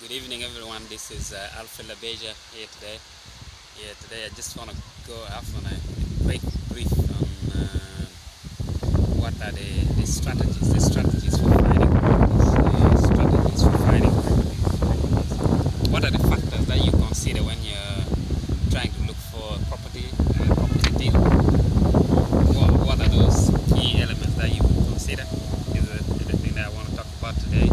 Good evening, everyone. This is Alfred Labeja here today. I just want to go off on a quick brief on what are the strategies for finding properties, strategies for finding properties. What are the factors that you consider when you're trying to look for a property deal? What are those key elements that you would consider? Is the thing that I want to talk about today.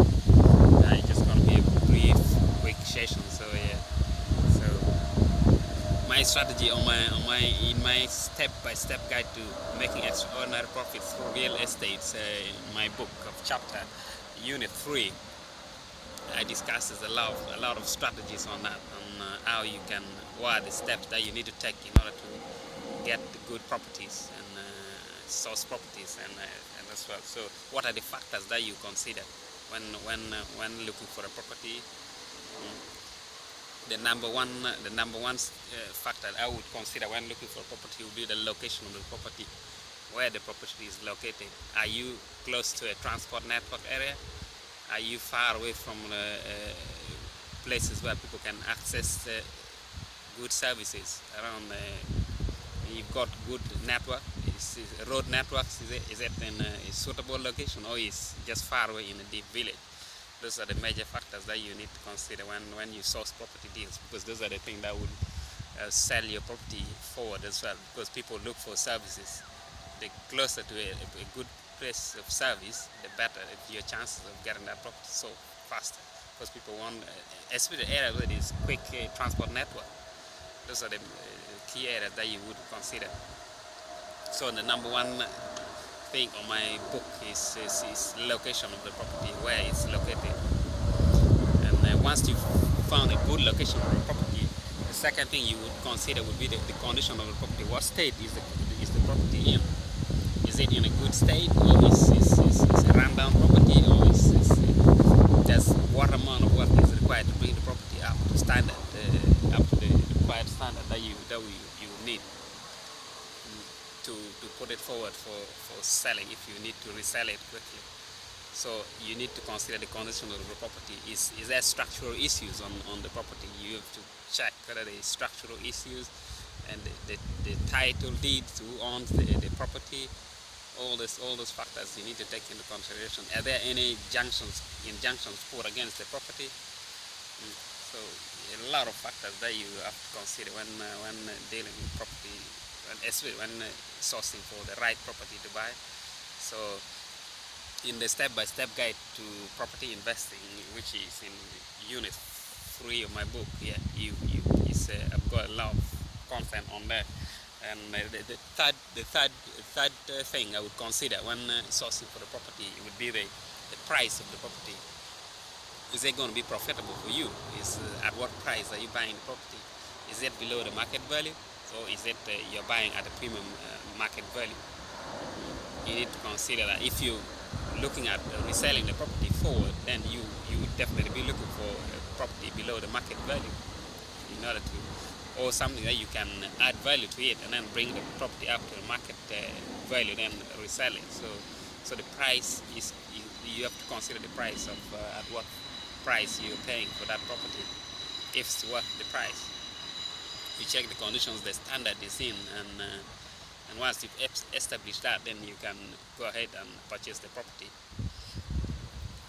It's just going to be a brief, quick session. So my strategy in my step-by-step guide to making extraordinary profits through real estate, my book of chapter unit 3, I discusses a lot of strategies on that, on how you can, what are the steps that you need to take in order to get the good properties and source properties and as well. So what are the factors that you consider when looking for a property? The number one factor I would consider when looking for a property would be the location of the property, where the property is located. Are you close to a transport network area? Are you far away from places where people can access good services around? You've got good network. Is road networks? Is it in a suitable location, or is just far away in a deep village? Those are the major factors that you need to consider when you source property deals, because those are the things that will sell your property forward as well. Because people look for services. The closer to a good place of service, the better your chances of getting that property sold faster. Because people want, especially the area where there is quick transport network. Those are the key areas that you would consider. So the number one thing on my book is location of the property, where it's located. And once you've found a good location of the property, the second thing you would consider would be the condition of the property. What state is the property in? Is it in a good state, or is a rundown property, or is just what amount of work is required to bring the property up to standard, up to the required standard that you need to put it forward for selling, if you need to resell it quickly. So you need to consider the condition of the property. Is there structural issues on the property? You have to check whether there is structural issues, and the title deeds, who owns the property. All those factors you need to take into consideration. Are there any injunctions put against the property? So a lot of factors that you have to consider when dealing with property, especially when sourcing for the right property to buy. So in the step-by-step guide to property investing, which is in unit 3 of my book, I've got a lot of content on there. And the third thing I would consider when sourcing for the property would be the price of the property. Is it going to be profitable for you? At what price are you buying the property? Is it below the market value, or is it you're buying at a premium market value? You need to consider that. If you're looking at reselling the property forward, then you would definitely be looking for a property below the market value in order to, or something that you can add value to it and then bring the property up to the market value, then resell it. So the price is, you have to consider the price of at what price you're paying for that property, if it's worth the price. You check the conditions the standard is in, and once you've established that, then you can go ahead and purchase the property.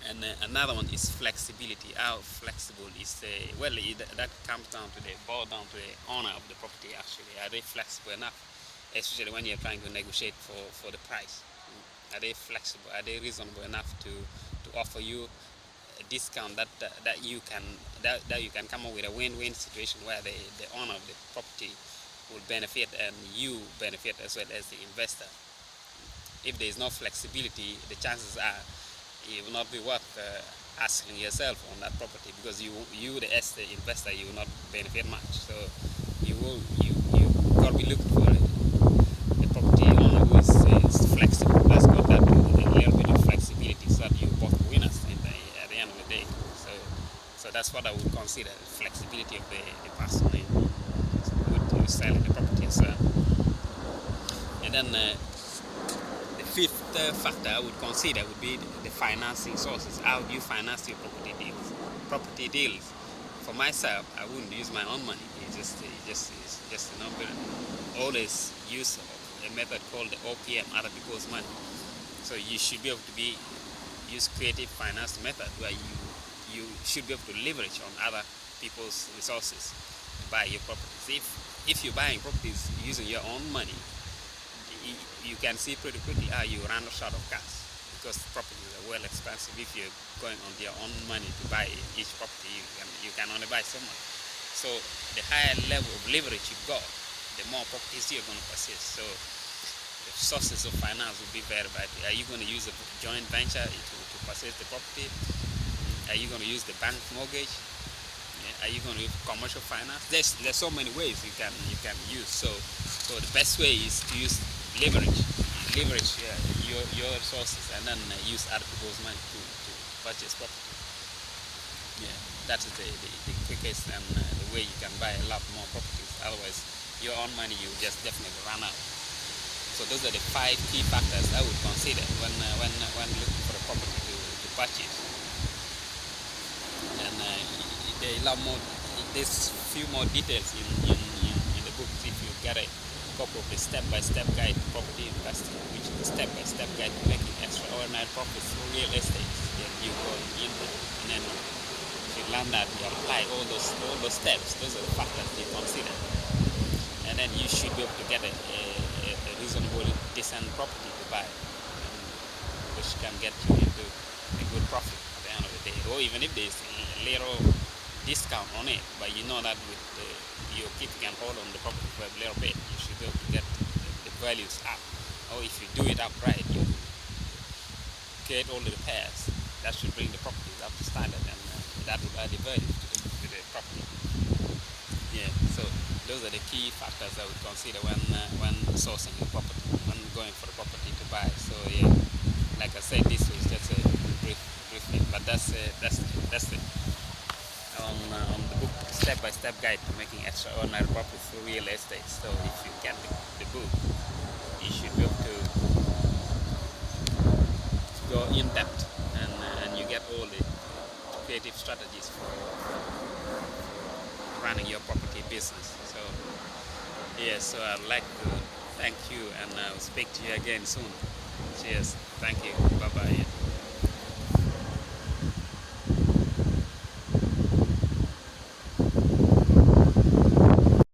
And another one is flexibility. How flexible is that comes down to the owner of the property. Actually, are they flexible enough, especially when you're trying to negotiate for the price? Are they flexible? Are they reasonable enough to offer you a discount that you can come up with a win-win situation where the owner of the property will benefit and you benefit as well as the investor? If there is no flexibility, the chances are it will not be worth asking yourself on that property, because you as the investor, you will not benefit much. So you got to be looking for a property owner who is flexible. That's got that a little bit of flexibility, so that you both winners at the end of the day. So that's what I would consider, flexibility of the person who is selling the property as well. And then the fifth factor I would consider would be the financing sources. How do you finance your property deals? property deals. For myself, I wouldn't use my own money. It's just always use a method called the OPM, other people's money. So you should be able to use creative finance method where you should be able to leverage on other people's resources to buy your properties. If you're buying properties using your own money, you can see pretty quickly how you run short of cash, because properties are well expensive. If you're going on your own money to buy each property, you can only buy so much. So the higher level of leverage you got, the more properties you're going to purchase. So the sources of finance will be very vital. Are you going to use a joint venture to purchase the property? Are you going to use the bank mortgage? Yeah. Are you going to use commercial finance? There's so many ways you can use. So the best way is to use leverage your resources, and then use other people's money to purchase property. Yeah, that is the quickest and the way you can buy a lot more properties. Otherwise, your own money you just definitely run out. So those are the 5 key factors I would consider when looking for a property to purchase. And there are a lot more. There's few more details in the book. If you get a copy of the step-by-step guide to property investing, which is the step-by-step guide to making extraordinary profits through real estate, then you go in there, and then if you learn that, you apply all those steps. Those are the factors you consider, and then you should be able to get a reasonably decent property to buy, which can get you into a good profit at the end of the day. Or even if there's a little discount on it, but you know that with you're keeping a hold on the property for a little bit, you should be able to get the values up. Or if you do it upright, you create all the repairs, that should bring the properties up to standard, and that will add the value to the property. Yeah, so those are the key factors I would consider when sourcing a property, when going for a property to buy. So yeah, like I said, this was just a brief thing, but that's it. On the book, step-by-step guide to making extraordinary profits through real estate. So if you get the book, you should be able to go in depth, and you get all the creative strategies for running your property business. So yeah, so I'd like to thank you, and I'll speak to you again soon. Cheers. Thank you. Bye bye.